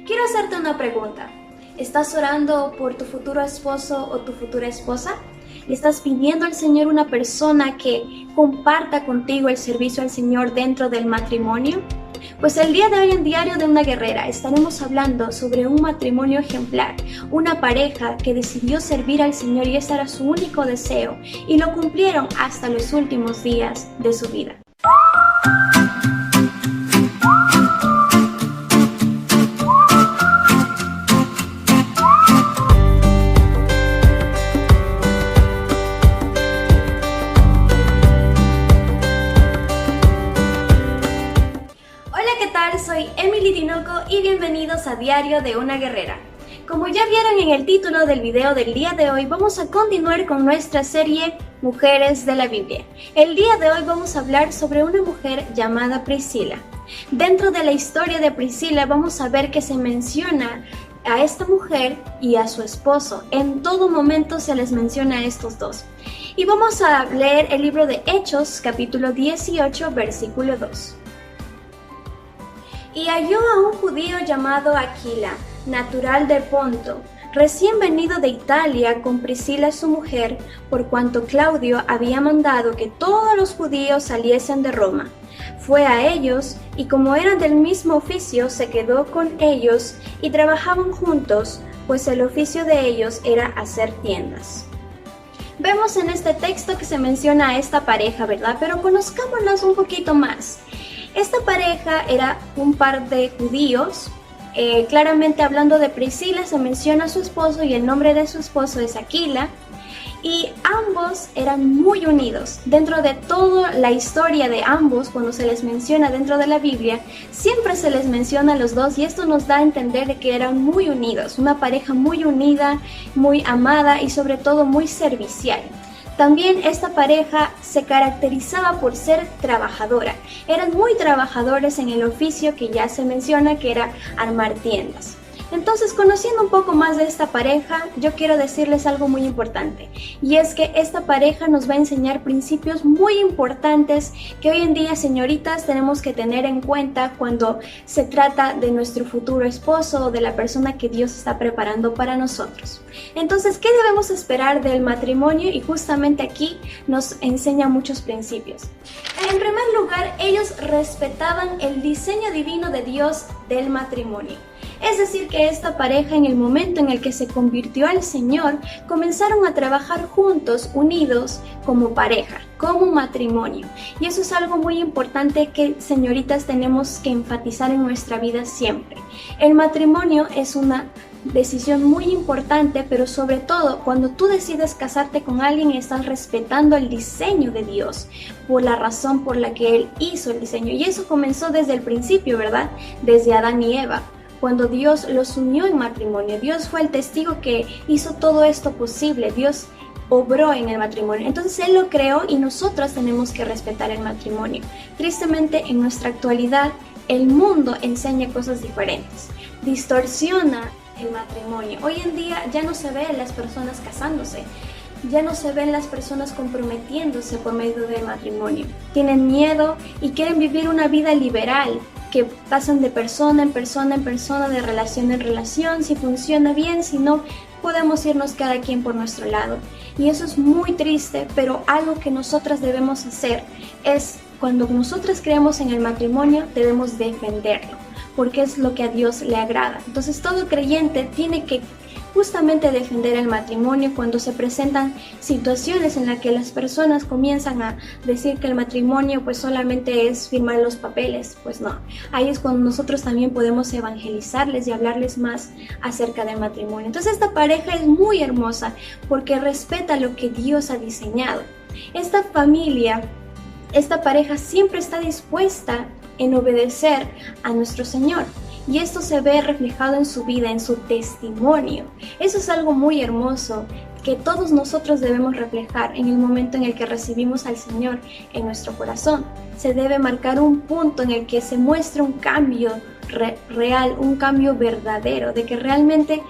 Quiero hacerte una pregunta. ¿Estás orando por tu futuro esposo o tu futura esposa? ¿Le estás pidiendo al Señor una persona que comparta contigo el servicio al Señor dentro del matrimonio? Pues el día de hoy en Diario de una Guerrera estaremos hablando sobre un matrimonio ejemplar, una pareja que decidió servir al Señor y ese era su único deseo y lo cumplieron hasta los últimos días de su vida. Soy Emily Tinoco y bienvenidos a Diario de una Guerrera. Como ya vieron en el título del video del día de hoy, vamos a continuar con nuestra serie Mujeres de la Biblia. El día de hoy vamos a hablar sobre una mujer llamada Priscila. Dentro de la historia de Priscila vamos a ver que se menciona a esta mujer y a su esposo. En todo momento se les menciona a estos dos. Y vamos a leer el libro de Hechos, capítulo 18, versículo 2. Y halló a un judío llamado Aquila, natural de Ponto, recién venido de Italia con Priscila su mujer, por cuanto Claudio había mandado que todos los judíos saliesen de Roma. Fue a ellos, y como eran del mismo oficio, se quedó con ellos, y trabajaban juntos, pues el oficio de ellos era hacer tiendas. Vemos en este texto que se menciona a esta pareja, ¿verdad? Pero conozcámoslas un poquito más. Esta pareja era un par de judíos, claramente hablando de Priscila se menciona a su esposo y el nombre de su esposo es Aquila, y ambos eran muy unidos. Dentro de toda la historia de ambos, cuando se les menciona dentro de la Biblia, siempre se les menciona a los dos y esto nos da a entender de que eran muy unidos, una pareja muy unida, muy amada y sobre todo muy servicial. También esta pareja se caracterizaba por ser trabajadora. Eran muy trabajadores en el oficio que ya se menciona que era armar tiendas. Entonces, conociendo un poco más de esta pareja, yo quiero decirles algo muy importante. Y es que esta pareja nos va a enseñar principios muy importantes que hoy en día, señoritas, tenemos que tener en cuenta cuando se trata de nuestro futuro esposo o de la persona que Dios está preparando para nosotros. Entonces, ¿qué debemos esperar del matrimonio? Y justamente aquí nos enseña muchos principios. En primer lugar, ellos respetaban el diseño divino de Dios del matrimonio. Es decir, que esta pareja en el momento en el que se convirtió al Señor, comenzaron a trabajar juntos, unidos, como pareja, como matrimonio. Y eso es algo muy importante que, señoritas, tenemos que enfatizar en nuestra vida siempre. El matrimonio es una decisión muy importante, pero sobre todo cuando tú decides casarte con alguien estás respetando el diseño de Dios por la razón por la que Él hizo el diseño. Y eso comenzó desde el principio, ¿verdad? Desde Adán y Eva. Cuando Dios los unió en matrimonio, Dios fue el testigo que hizo todo esto posible, Dios obró en el matrimonio, entonces Él lo creó y nosotros tenemos que respetar el matrimonio. Tristemente, en nuestra actualidad, el mundo enseña cosas diferentes, distorsiona el matrimonio. Hoy en día ya no se ven las personas casándose, ya no se ven las personas comprometiéndose por medio del matrimonio. Tienen miedo y quieren vivir una vida liberal, que pasan de persona en persona en persona, de relación en relación, si funciona bien, si no, podemos irnos cada quien por nuestro lado. Y eso es muy triste, pero algo que nosotras debemos hacer es, cuando nosotras creemos en el matrimonio, debemos defenderlo, porque es lo que a Dios le agrada. Entonces todo creyente tiene que justamente defender el matrimonio cuando se presentan situaciones en las que las personas comienzan a decir que el matrimonio pues solamente es firmar los papeles. Pues no, ahí es cuando nosotros también podemos evangelizarles y hablarles más acerca del matrimonio. Entonces esta pareja es muy hermosa porque respeta lo que Dios ha diseñado. Esta familia, esta pareja siempre está dispuesta en obedecer a nuestro Señor. Y esto se ve reflejado en su vida, en su testimonio. Eso es algo muy hermoso que todos nosotros debemos reflejar en el momento en el que recibimos al Señor en nuestro corazón. Se debe marcar un punto en el que se muestre un cambio real, un cambio verdadero, de que realmente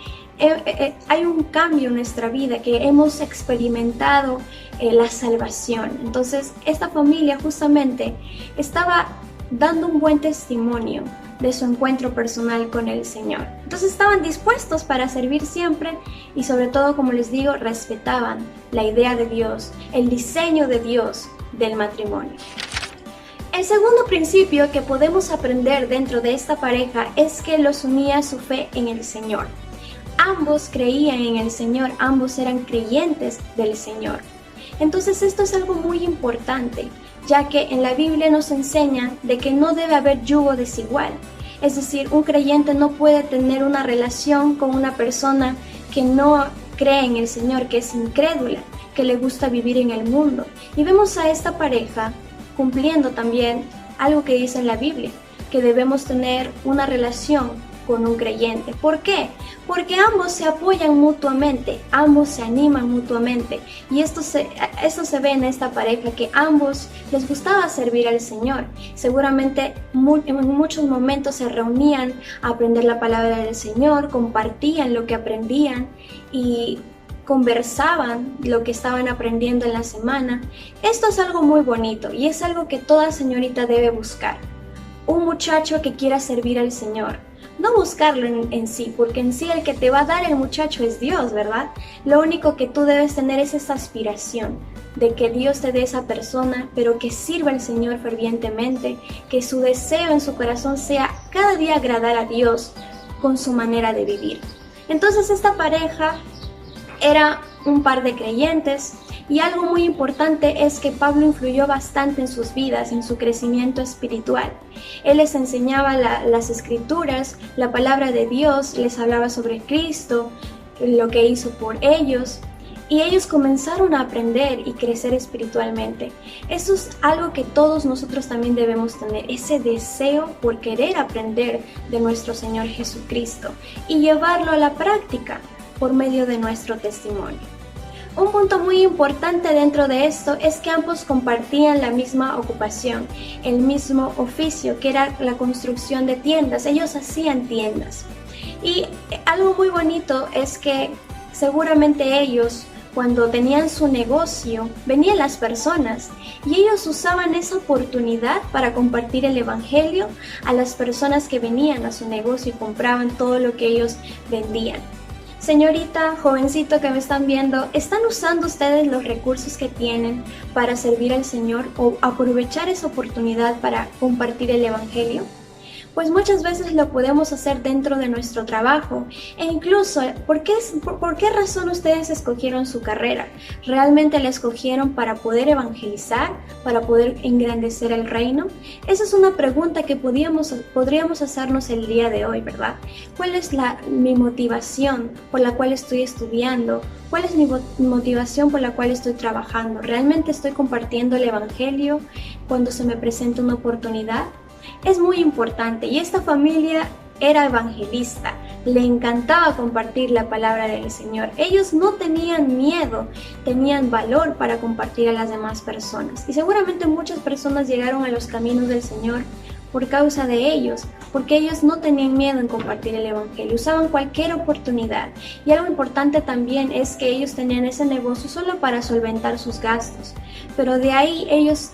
hay un cambio en nuestra vida, que hemos experimentado la salvación. Entonces, esta familia justamente estaba dando un buen testimonio de su encuentro personal con el Señor. Entonces estaban dispuestos para servir siempre y sobre todo, como les digo, respetaban la idea de Dios, el diseño de Dios del matrimonio. El segundo principio que podemos aprender dentro de esta pareja es que los unía su fe en el Señor. Ambos creían en el Señor, ambos eran creyentes del Señor. Entonces esto es algo muy importante, ya que en la Biblia nos enseña de que no debe haber yugo desigual. Es decir, un creyente no puede tener una relación con una persona que no cree en el Señor, que es incrédula, que le gusta vivir en el mundo. Y vemos a esta pareja cumpliendo también algo que dice en la Biblia, que debemos tener una relación con un creyente. ¿Por qué? Porque ambos se apoyan mutuamente, ambos se animan mutuamente. Y esto se ve en esta pareja, que ambos les gustaba servir al Señor. Seguramente en muchos momentos se reunían a aprender la palabra del Señor, compartían lo que aprendían y conversaban lo que estaban aprendiendo en la semana. Esto es algo muy bonito y es algo que toda señorita debe buscar. Un muchacho que quiera servir al Señor. No buscarlo en sí, porque en sí el que te va a dar el muchacho es Dios, ¿verdad? Lo único que tú debes tener es esa aspiración de que Dios te dé esa persona, pero que sirva al Señor fervientemente, que su deseo en su corazón sea cada día agradar a Dios con su manera de vivir. Entonces esta pareja era un par de creyentes. Y algo muy importante es que Pablo influyó bastante en sus vidas, en su crecimiento espiritual. Él les enseñaba las escrituras, la palabra de Dios, les hablaba sobre Cristo, lo que hizo por ellos. Y ellos comenzaron a aprender y crecer espiritualmente. Eso es algo que todos nosotros también debemos tener, ese deseo por querer aprender de nuestro Señor Jesucristo y llevarlo a la práctica por medio de nuestro testimonio. Un punto muy importante dentro de esto es que ambos compartían la misma ocupación, el mismo oficio, que era la construcción de tiendas. Ellos hacían tiendas. Y algo muy bonito es que seguramente ellos, cuando tenían su negocio, venían las personas y ellos usaban esa oportunidad para compartir el evangelio a las personas que venían a su negocio y compraban todo lo que ellos vendían. Señorita, jovencito que me están viendo, ¿están usando ustedes los recursos que tienen para servir al Señor o aprovechar esa oportunidad para compartir el evangelio? Pues muchas veces lo podemos hacer dentro de nuestro trabajo e incluso, ¿por qué razón ustedes escogieron su carrera? ¿Realmente la escogieron para poder evangelizar, para poder engrandecer el reino? Esa es una pregunta que podríamos hacernos el día de hoy, ¿verdad? ¿Cuál es mi motivación por la cual estoy estudiando? ¿Cuál es mi motivación por la cual estoy trabajando? ¿Realmente estoy compartiendo el evangelio cuando se me presenta una oportunidad? Es muy importante y esta familia era evangelista, le encantaba compartir la palabra del Señor. Ellos no tenían miedo, tenían valor para compartir a las demás personas. Y seguramente muchas personas llegaron a los caminos del Señor por causa de ellos, porque ellos no tenían miedo en compartir el evangelio, usaban cualquier oportunidad. Y algo importante también es que ellos tenían ese negocio solo para solventar sus gastos, pero de ahí ellos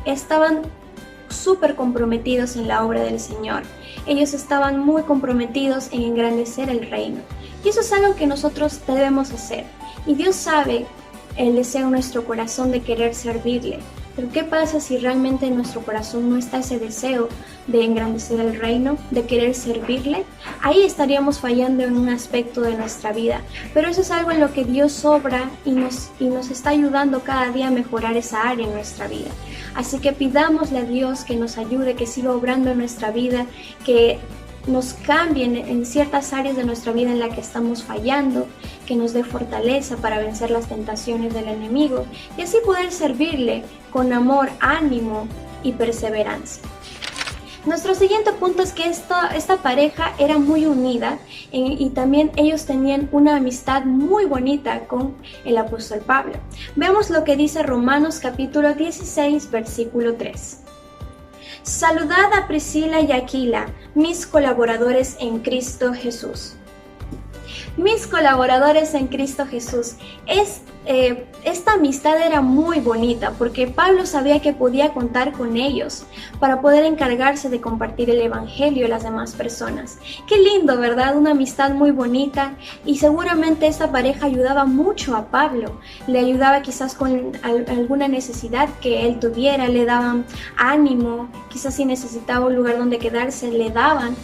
estaban súper comprometidos en la obra del Señor. Ellos estaban muy comprometidos en engrandecer el reino. Y eso es algo que nosotros debemos hacer. Y Dios sabe el deseo en nuestro corazón de querer servirle. Pero ¿qué pasa si realmente en nuestro corazón no está ese deseo de engrandecer el reino, de querer servirle? Ahí estaríamos fallando en un aspecto de nuestra vida. Pero eso es algo en lo que Dios obra y nos está ayudando cada día a mejorar esa área en nuestra vida. Así que pidámosle a Dios que nos ayude, que siga obrando en nuestra vida, que nos cambien en ciertas áreas de nuestra vida en la que estamos fallando, que nos dé fortaleza para vencer las tentaciones del enemigo y así poder servirle con amor, ánimo y perseverancia. Nuestro siguiente punto es que esta pareja era muy unida y también ellos tenían una amistad muy bonita con el apóstol Pablo. Veamos lo que dice Romanos capítulo 16, versículo 3. Saludad a Priscila y Aquila, mis colaboradores en Cristo Jesús. Mis colaboradores en Cristo Jesús. esta amistad era muy bonita porque Pablo sabía que podía contar con ellos para poder encargarse de compartir el evangelio a las demás personas. Qué lindo, ¿verdad? Una amistad muy bonita, y seguramente esta pareja ayudaba mucho a Pablo. Le ayudaba quizás con alguna necesidad que él tuviera, le daban ánimo, quizás si necesitaba un lugar donde quedarse, le daban.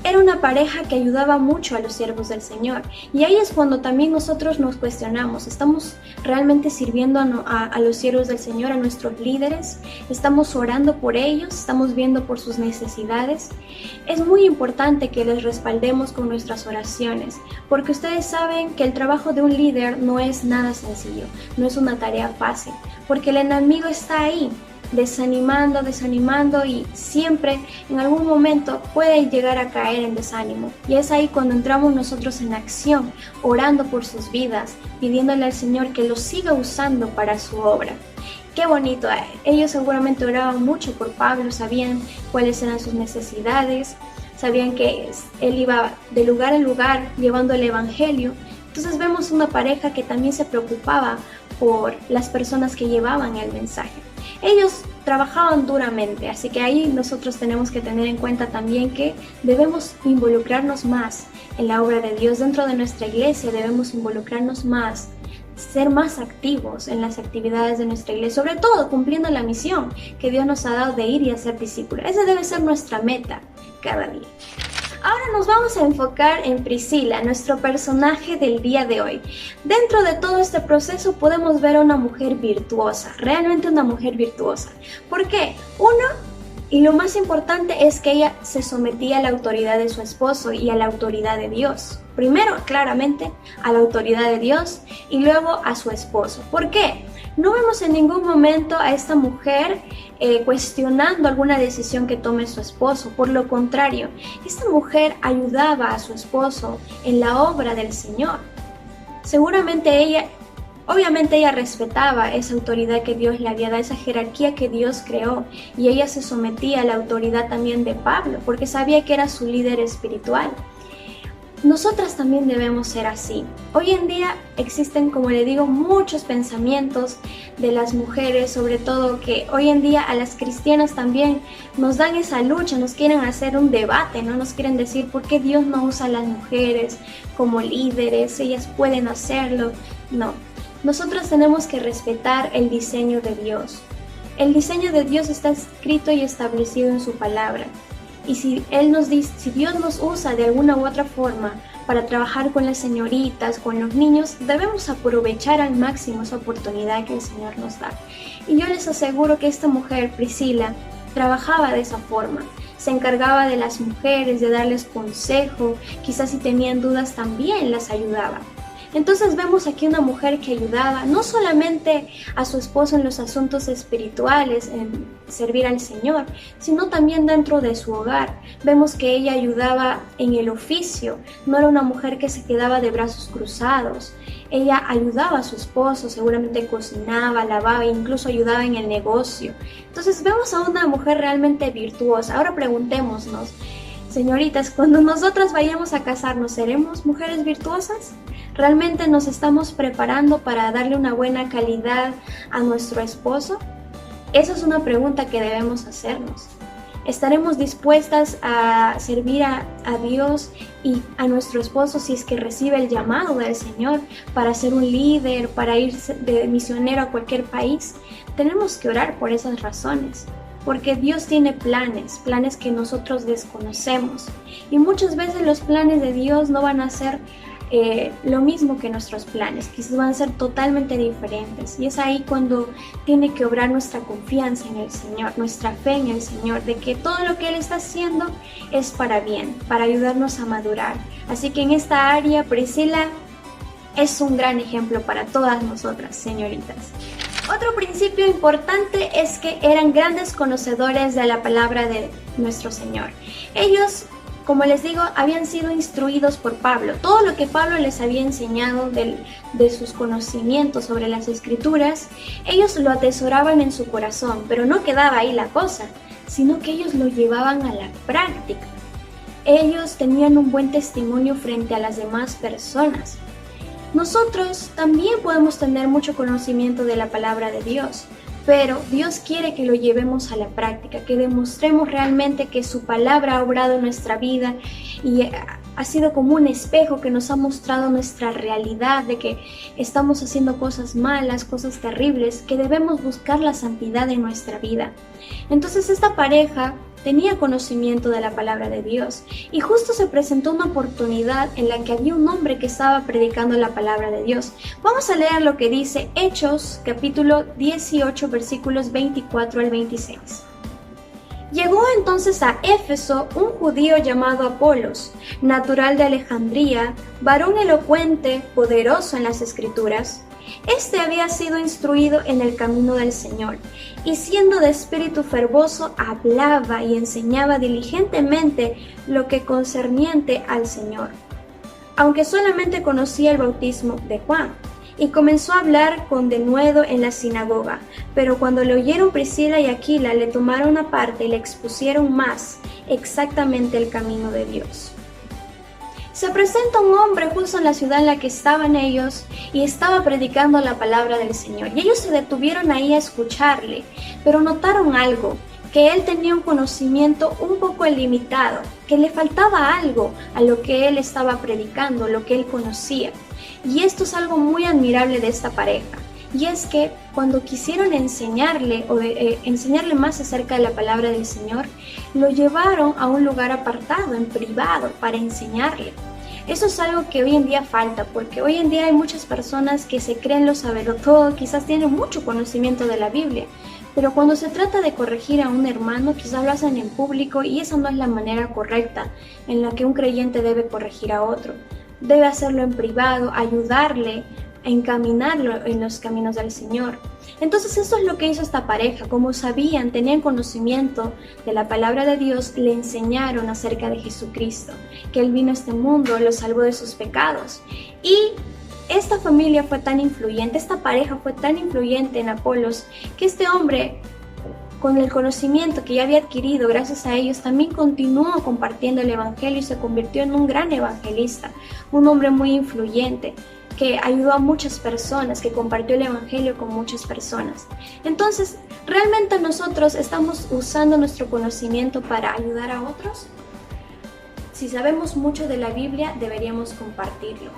Era una pareja que ayudaba mucho a los siervos del Señor. Y ahí es cuando también nosotros nos cuestionamos: ¿estamos realmente sirviendo a los siervos del Señor, a nuestros líderes? ¿Estamos orando por ellos? ¿Estamos viendo por sus necesidades? Es muy importante que les respaldemos con nuestras oraciones, porque ustedes saben que el trabajo de un líder no es nada sencillo, no es una tarea fácil, porque el enemigo está ahí, desanimando, y siempre en algún momento puede llegar a caer en desánimo. Y es ahí cuando entramos nosotros en acción, orando por sus vidas, pidiéndole al Señor que los siga usando para su obra. Qué bonito. Ellos seguramente oraban mucho por Pablo, sabían cuáles eran sus necesidades, sabían que él iba de lugar en lugar llevando el evangelio. Entonces vemos una pareja que también se preocupaba por las personas que llevaban el mensaje. Ellos trabajaban duramente, así que ahí nosotros tenemos que tener en cuenta también que debemos involucrarnos más en la obra de Dios dentro de nuestra iglesia. Debemos involucrarnos más, ser más activos en las actividades de nuestra iglesia, sobre todo cumpliendo la misión que Dios nos ha dado de ir y hacer discípulos. Esa debe ser nuestra meta cada día. Ahora nos vamos a enfocar en Priscila, nuestro personaje del día de hoy. Dentro de todo este proceso podemos ver a una mujer virtuosa, realmente una mujer virtuosa. ¿Por qué? Uno, y lo más importante, es que ella se sometía a la autoridad de su esposo y a la autoridad de Dios. Primero, claramente, a la autoridad de Dios y luego a su esposo. ¿Por qué? No vemos en ningún momento a esta mujer cuestionando alguna decisión que tome su esposo. Por lo contrario, esta mujer ayudaba a su esposo en la obra del Señor. Obviamente ella respetaba esa autoridad que Dios le había dado, esa jerarquía que Dios creó, y ella se sometía a la autoridad también de Pablo, porque sabía que era su líder espiritual. Nosotras también debemos ser así. Hoy en día existen, como le digo, muchos pensamientos de las mujeres, sobre todo que hoy en día a las cristianas también nos dan esa lucha, nos quieren hacer un debate, ¿no? Nos quieren decir por qué Dios no usa a las mujeres como líderes, ellas pueden hacerlo. No, nosotros tenemos que respetar el diseño de Dios. El diseño de Dios está escrito y establecido en su palabra. Y si Dios nos usa de alguna u otra forma para trabajar con las señoritas, con los niños, debemos aprovechar al máximo esa oportunidad que el Señor nos da. Y yo les aseguro que esta mujer, Priscila, trabajaba de esa forma. Se encargaba de las mujeres, de darles consejo, quizás si tenían dudas también las ayudaba. Entonces vemos aquí una mujer que ayudaba no solamente a su esposo en los asuntos espirituales, en servir al Señor, sino también dentro de su hogar. Vemos que ella ayudaba en el oficio, no era una mujer que se quedaba de brazos cruzados. Ella ayudaba a su esposo, seguramente cocinaba, lavaba e incluso ayudaba en el negocio. Entonces vemos a una mujer realmente virtuosa. Ahora preguntémonos, señoritas, cuando nosotras vayamos a casarnos, ¿seremos mujeres virtuosas? ¿Realmente nos estamos preparando para darle una buena calidad a nuestro esposo? Esa es una pregunta que debemos hacernos. ¿Estaremos dispuestas a servir a Dios y a nuestro esposo si es que recibe el llamado del Señor para ser un líder, para ir de misionero a cualquier país? Tenemos que orar por esas razones, porque Dios tiene planes que nosotros desconocemos. Y muchas veces los planes de Dios no van a ser lo mismo que nuestros planes, quizás van a ser totalmente diferentes, y es ahí cuando tiene que obrar nuestra confianza en el Señor, nuestra fe en el Señor, de que todo lo que Él está haciendo es para bien, para ayudarnos a madurar. Así que en esta área, Priscila es un gran ejemplo para todas nosotras, señoritas. Otro principio importante es que eran grandes conocedores de la palabra de nuestro Señor. Ellos, como les digo, habían sido instruidos por Pablo. Todo lo que Pablo les había enseñado de sus conocimientos sobre las Escrituras, ellos lo atesoraban en su corazón, pero no quedaba ahí la cosa, sino que ellos lo llevaban a la práctica. Ellos tenían un buen testimonio frente a las demás personas. Nosotros también podemos tener mucho conocimiento de la palabra de Dios, pero Dios quiere que lo llevemos a la práctica, que demostremos realmente que su palabra ha obrado en nuestra vida y ha sido como un espejo que nos ha mostrado nuestra realidad de que estamos haciendo cosas malas, cosas terribles, que debemos buscar la santidad en nuestra vida. Entonces esta pareja tenía conocimiento de la palabra de Dios y justo se presentó una oportunidad en la que había un hombre que estaba predicando la palabra de Dios. Vamos a leer lo que dice Hechos capítulo 18 versículos 24 al 26. Llegó entonces a Éfeso un judío llamado Apolos, natural de Alejandría, varón elocuente, poderoso en las Escrituras. Este había sido instruido en el camino del Señor, y siendo de espíritu fervoroso, hablaba y enseñaba diligentemente lo que concerniente al Señor, aunque solamente conocía el bautismo de Juan. Y comenzó a hablar con denuedo en la sinagoga, pero cuando le oyeron Priscila y Aquila, le tomaron aparte y le expusieron más exactamente el camino de Dios. Se presenta un hombre justo en la ciudad en la que estaban ellos y estaba predicando la palabra del Señor. Y ellos se detuvieron ahí a escucharle, pero notaron algo, que él tenía un conocimiento un poco limitado, que le faltaba algo a lo que él estaba predicando, lo que él conocía. Y esto es algo muy admirable de esta pareja. Y es que cuando quisieron enseñarle enseñarle más acerca de la palabra del Señor, lo llevaron a un lugar apartado, en privado, para enseñarle. Eso es algo que hoy en día falta, porque hoy en día hay muchas personas que se creen lo saberlo todo, quizás tienen mucho conocimiento de la Biblia, pero cuando se trata de corregir a un hermano, quizás lo hacen en público y esa no es la manera correcta en la que un creyente debe corregir a otro. Debe hacerlo en privado, ayudarle, encaminarlo en los caminos del Señor. Entonces eso es lo que hizo esta pareja. Como sabían, tenían conocimiento de la palabra de Dios, le enseñaron acerca de Jesucristo, que Él vino a este mundo, lo salvó de sus pecados. Y esta familia fue tan influyente, esta pareja fue tan influyente en Apolos, que este hombre, con el conocimiento que ya había adquirido gracias a ellos, también continuó compartiendo el evangelio y se convirtió en un gran evangelista, un hombre muy influyente que ayudó a muchas personas, que compartió el evangelio con muchas personas. Entonces, ¿realmente nosotros estamos usando nuestro conocimiento para ayudar a otros? Si sabemos mucho de la Biblia, deberíamos compartirlo.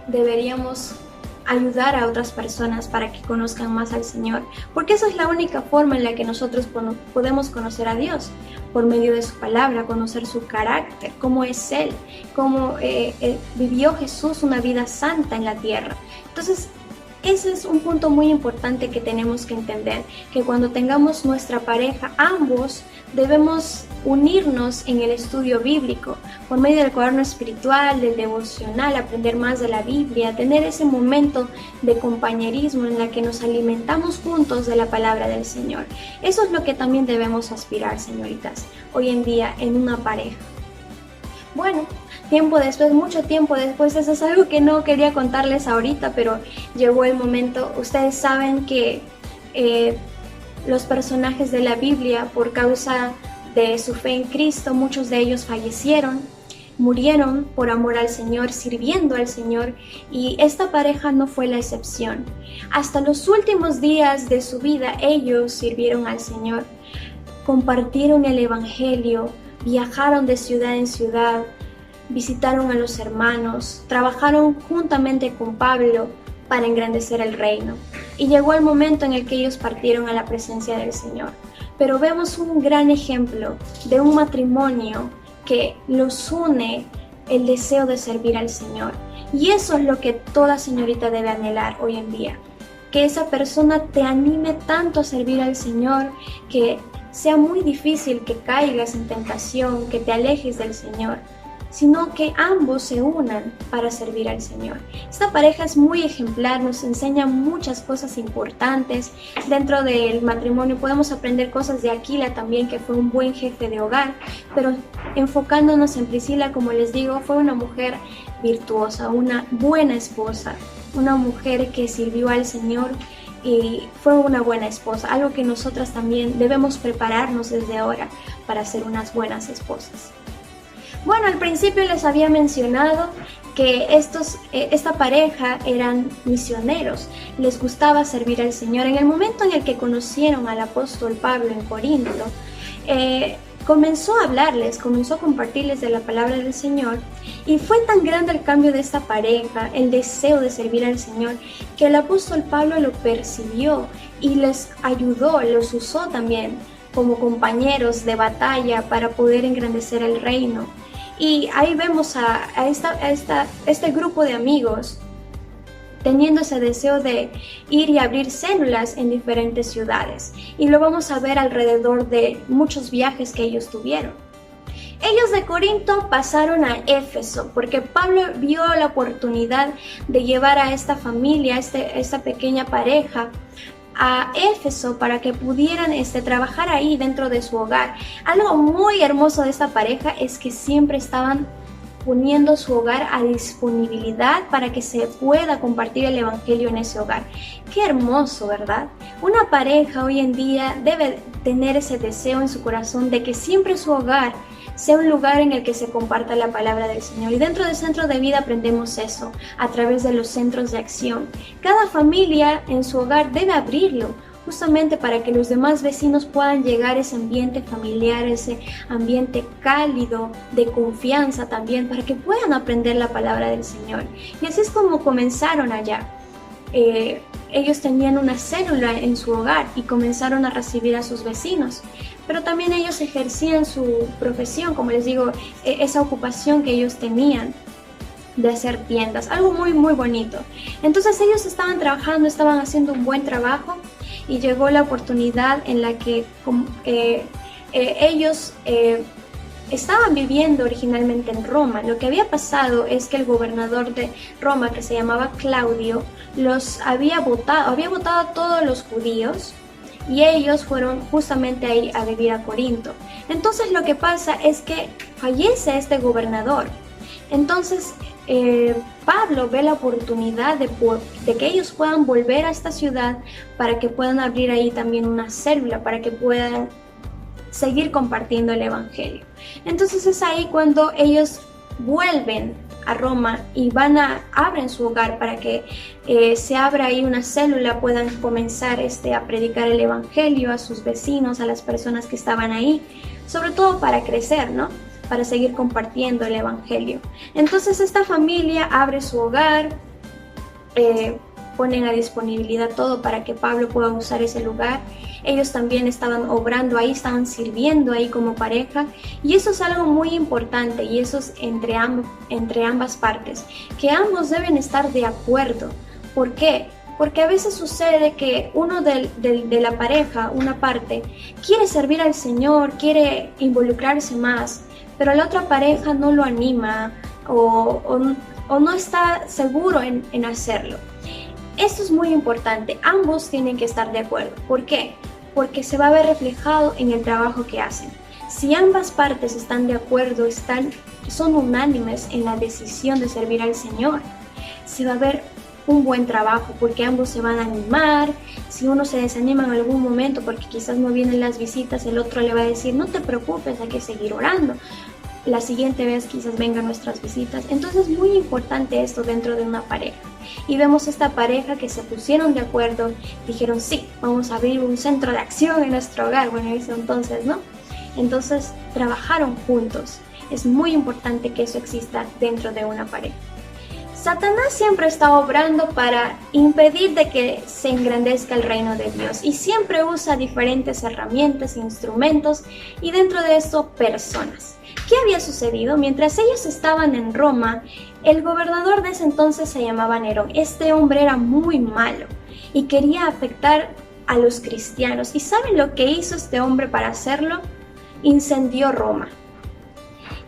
Deberíamos ayudar a otras personas para que conozcan más al Señor, porque esa es la única forma en la que nosotros podemos conocer a Dios, por medio de su palabra, conocer su carácter, cómo es Él, cómo vivió Jesús una vida santa en la tierra. Entonces, ese es un punto muy importante que tenemos que entender, que cuando tengamos nuestra pareja, ambos debemos unirnos en el estudio bíblico, por medio del cuaderno espiritual, del devocional, aprender más de la Biblia, tener ese momento de compañerismo en la que nos alimentamos juntos de la palabra del Señor. Eso es lo que también debemos aspirar, señoritas, hoy en día en una pareja. Bueno, mucho tiempo después, eso es algo que no quería contarles ahorita, pero llegó el momento. Ustedes saben que los personajes de la Biblia, por causa de su fe en Cristo, muchos de ellos fallecieron, murieron por amor al Señor, sirviendo al Señor, y esta pareja no fue la excepción. Hasta los últimos días de su vida, ellos sirvieron al Señor, compartieron el Evangelio, viajaron de ciudad en ciudad, visitaron a los hermanos, trabajaron juntamente con Pablo para engrandecer el reino. Y llegó el momento en el que ellos partieron a la presencia del Señor. Pero vemos un gran ejemplo de un matrimonio que los une el deseo de servir al Señor. Y eso es lo que toda señorita debe anhelar hoy en día. Que esa persona te anime tanto a servir al Señor, que sea muy difícil que caigas en tentación, que te alejes del Señor, sino que ambos se unan para servir al Señor. Esta pareja es muy ejemplar, nos enseña muchas cosas importantes. Dentro del matrimonio podemos aprender cosas de Aquila también, que fue un buen jefe de hogar, pero enfocándonos en Priscila, como les digo, fue una mujer virtuosa, una buena esposa, una mujer que sirvió al Señor y fue una buena esposa, algo que nosotras también debemos prepararnos desde ahora para ser unas buenas esposas. Bueno, al principio les había mencionado que esta pareja eran misioneros, les gustaba servir al Señor. En el momento en el que conocieron al apóstol Pablo en Corinto, comenzó a hablarles, comenzó a compartirles de la palabra del Señor, y fue tan grande el cambio de esta pareja, el deseo de servir al Señor, que el apóstol Pablo lo percibió y les ayudó, los usó también como compañeros de batalla para poder engrandecer el reino. Y ahí vemos a este grupo de amigos teniendo ese deseo de ir y abrir células en diferentes ciudades. Y lo vamos a ver alrededor de muchos viajes que ellos tuvieron. Ellos de Corinto pasaron a Éfeso porque Pablo vio la oportunidad de llevar a esta familia, esta pequeña pareja, a Éfeso para que pudieran trabajar ahí dentro de su hogar. Algo muy hermoso de esta pareja es que siempre estaban poniendo su hogar a disponibilidad para que se pueda compartir el evangelio en ese hogar. Qué hermoso, ¿verdad? Una pareja hoy en día debe tener ese deseo en su corazón de que siempre su hogar sea un lugar en el que se comparta la palabra del Señor. Y dentro del Centro de Vida aprendemos eso a través de los centros de acción. Cada familia en su hogar debe abrirlo, justamente para que los demás vecinos puedan llegar a ese ambiente familiar, ese ambiente cálido, de confianza también, para que puedan aprender la palabra del Señor. Y así es como comenzaron allá. Ellos tenían una célula en su hogar y comenzaron a recibir a sus vecinos. Pero también ellos ejercían su profesión, como les digo, esa ocupación que ellos tenían de hacer tiendas, algo muy muy bonito. Entonces ellos estaban trabajando, estaban haciendo un buen trabajo, y llegó la oportunidad en la que ellos estaban viviendo originalmente en Roma. Lo que había pasado es que el gobernador de Roma, que se llamaba Claudio, había votado a todos los judíos, y ellos fueron justamente ahí a vivir a Corinto. Entonces lo que pasa es que fallece este gobernador. Entonces Pablo ve la oportunidad de que ellos puedan volver a esta ciudad para que puedan abrir ahí también una célula, para que puedan seguir compartiendo el evangelio. Entonces es ahí cuando ellos vuelven a Roma y abren su hogar para que se abra ahí una célula, puedan comenzar a predicar el evangelio a sus vecinos, a las personas que estaban ahí, sobre todo para crecer, ¿no? Para seguir compartiendo el evangelio. Entonces esta familia abre su hogar, ponen a disponibilidad todo para que Pablo pueda usar ese lugar. Ellos también estaban obrando ahí, estaban sirviendo ahí como pareja, y eso es algo muy importante, y eso es entre ambas partes, que ambos deben estar de acuerdo. ¿Por qué? Porque a veces sucede que uno de la pareja, una parte, quiere servir al Señor, quiere involucrarse más, pero la otra pareja no lo anima o no está seguro en hacerlo. Esto es muy importante, ambos tienen que estar de acuerdo. ¿Por qué? Porque se va a ver reflejado en el trabajo que hacen. Si ambas partes están de acuerdo, son unánimes en la decisión de servir al Señor, se va a ver un buen trabajo, porque ambos se van a animar. Si uno se desanima en algún momento porque quizás no vienen las visitas, el otro le va a decir: no te preocupes, hay que seguir orando, la siguiente vez quizás vengan nuestras visitas. Entonces es muy importante esto dentro de una pareja, y vemos esta pareja que se pusieron de acuerdo, dijeron: sí, vamos a abrir un centro de acción en nuestro hogar. Bueno, eso entonces, ¿no? Entonces trabajaron juntos. Es muy importante que eso exista dentro de una pareja. Satanás siempre está obrando para impedir de que se engrandezca el reino de Dios, y siempre usa diferentes herramientas e instrumentos, y dentro de esto personas. ¿Qué había sucedido? Mientras ellos estaban en Roma, el gobernador de ese entonces se llamaba Nerón. Este hombre era muy malo y quería afectar a los cristianos. ¿Y saben lo que hizo este hombre para hacerlo? Incendió Roma.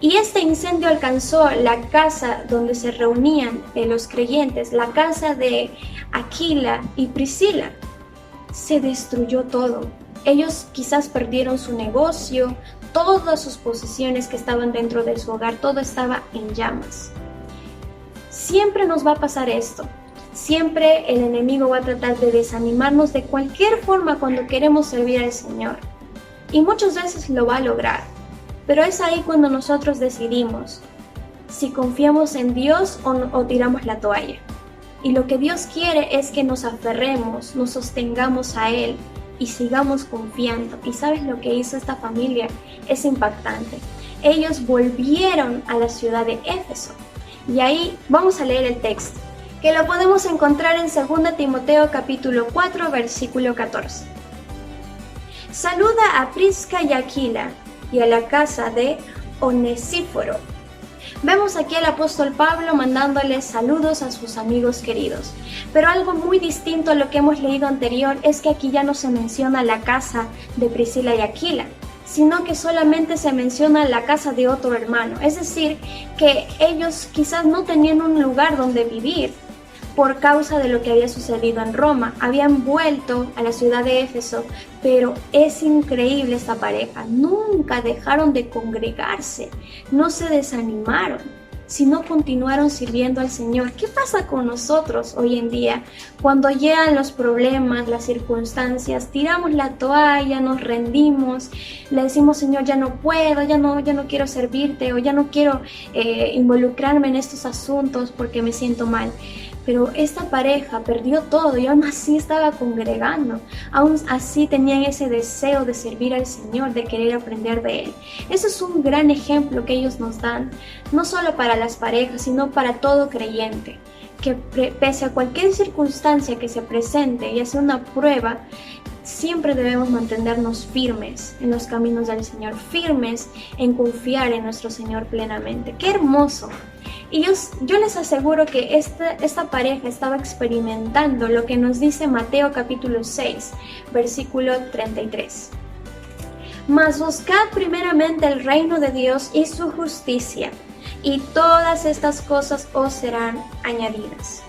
Y este incendio alcanzó la casa donde se reunían los creyentes, la casa de Aquila y Priscila. Se destruyó todo. Ellos quizás perdieron su negocio, todas sus posesiones que estaban dentro de su hogar, todo estaba en llamas. Siempre nos va a pasar esto. Siempre el enemigo va a tratar de desanimarnos de cualquier forma cuando queremos servir al Señor. Y muchas veces lo va a lograr. Pero es ahí cuando nosotros decidimos si confiamos en Dios o tiramos la toalla. Y lo que Dios quiere es que nos aferremos, nos sostengamos a Él y sigamos confiando. ¿Y sabes lo que hizo esta familia? Es impactante. Ellos volvieron a la ciudad de Éfeso. Y ahí vamos a leer el texto, que lo podemos encontrar en 2 Timoteo capítulo 4, versículo 14. Saluda a Prisca y Aquila y a la casa de Onesíforo. Vemos aquí al apóstol Pablo mandándoles saludos a sus amigos queridos. Pero algo muy distinto a lo que hemos leído anterior es que aquí ya no se menciona la casa de Priscila y Aquila, sino que solamente se menciona la casa de otro hermano. Es decir, que ellos quizás no tenían un lugar donde vivir por causa de lo que había sucedido en Roma. Habían vuelto a la ciudad de Éfeso, pero es increíble esta pareja. Nunca dejaron de congregarse, no se desanimaron, sino continuaron sirviendo al Señor. ¿Qué pasa con nosotros hoy en día? Cuando llegan los problemas, las circunstancias, tiramos la toalla, nos rendimos, le decimos, Señor, ya no puedo, ya no quiero servirte, o ya no quiero involucrarme en estos asuntos porque me siento mal. Pero esta pareja perdió todo y aún así estaba congregando, aún así tenían ese deseo de servir al Señor, de querer aprender de Él. Ese es un gran ejemplo que ellos nos dan, no solo para las parejas, sino para todo creyente, que pese a cualquier circunstancia que se presente, ya sea una prueba, siempre debemos mantenernos firmes en los caminos del Señor, firmes en confiar en nuestro Señor plenamente. ¡Qué hermoso! Y yo les aseguro que esta pareja estaba experimentando lo que nos dice Mateo capítulo 6, versículo 33. Mas buscad primeramente el reino de Dios y su justicia, y todas estas cosas os serán añadidas.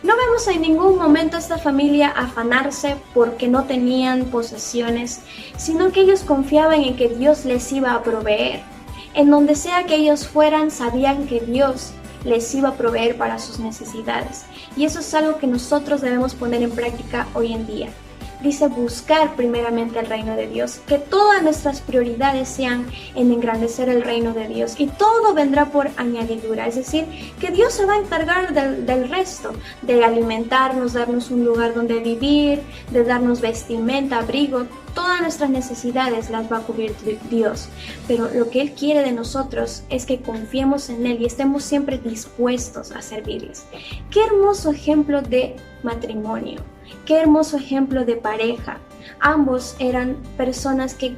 No vemos en ningún momento a esta familia afanarse porque no tenían posesiones, sino que ellos confiaban en que Dios les iba a proveer. En donde sea que ellos fueran, sabían que Dios les iba a proveer para sus necesidades. Y eso es algo que nosotros debemos poner en práctica hoy en día. Dice buscar primeramente el reino de Dios, que todas nuestras prioridades sean en engrandecer el reino de Dios y todo vendrá por añadidura, es decir, que Dios se va a encargar del resto, de alimentarnos, darnos un lugar donde vivir, de darnos vestimenta, abrigo, todas nuestras necesidades las va a cubrir Dios, pero lo que Él quiere de nosotros es que confiemos en Él y estemos siempre dispuestos a servirles. Qué hermoso ejemplo de matrimonio. Qué hermoso ejemplo de pareja. Ambos eran personas que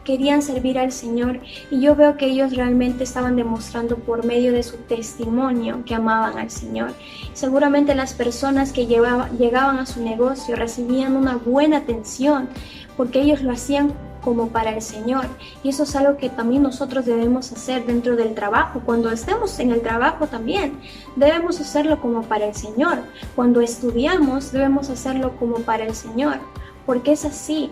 querían servir al Señor y yo veo que ellos realmente estaban demostrando por medio de su testimonio que amaban al Señor. Seguramente las personas que llegaban a su negocio recibían una buena atención porque ellos lo hacían como para el Señor, y eso es algo que también nosotros debemos hacer dentro del trabajo. Cuando estemos en el trabajo también debemos hacerlo como para el Señor. Cuando estudiamos debemos hacerlo como para el Señor, porque es así.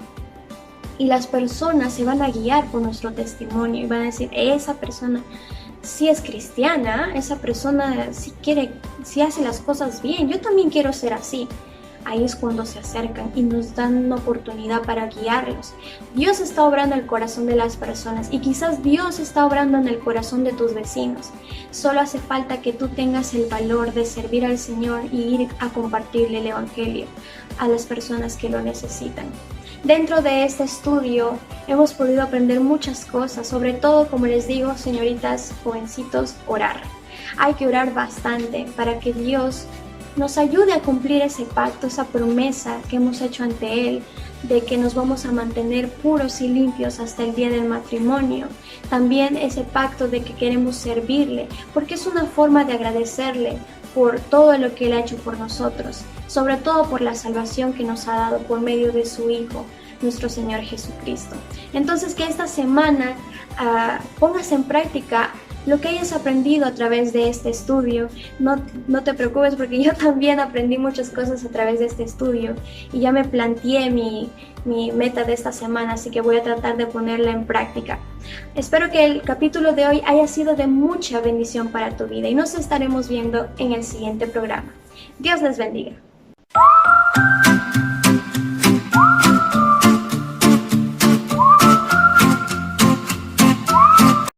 Y las personas se van a guiar por nuestro testimonio y van a decir, esa persona sí es cristiana, esa persona sí hace las cosas bien, yo también quiero ser así. Ahí es cuando se acercan y nos dan una oportunidad para guiarlos. Dios está obrando en el corazón de las personas y quizás Dios está obrando en el corazón de tus vecinos. Solo hace falta que tú tengas el valor de servir al Señor y ir a compartirle el Evangelio a las personas que lo necesitan. Dentro de este estudio hemos podido aprender muchas cosas, sobre todo, como les digo, señoritas, jovencitos, orar. Hay que orar bastante para que Dios nos ayude a cumplir ese pacto, esa promesa que hemos hecho ante Él, de que nos vamos a mantener puros y limpios hasta el día del matrimonio. También ese pacto de que queremos servirle, porque es una forma de agradecerle por todo lo que Él ha hecho por nosotros, sobre todo por la salvación que nos ha dado por medio de su Hijo, nuestro Señor Jesucristo. Entonces, que esta semana pongas en práctica lo que hayas aprendido a través de este estudio. No te preocupes, porque yo también aprendí muchas cosas a través de este estudio y ya me planteé mi meta de esta semana, así que voy a tratar de ponerla en práctica. Espero que el capítulo de hoy haya sido de mucha bendición para tu vida y nos estaremos viendo en el siguiente programa. Dios les bendiga.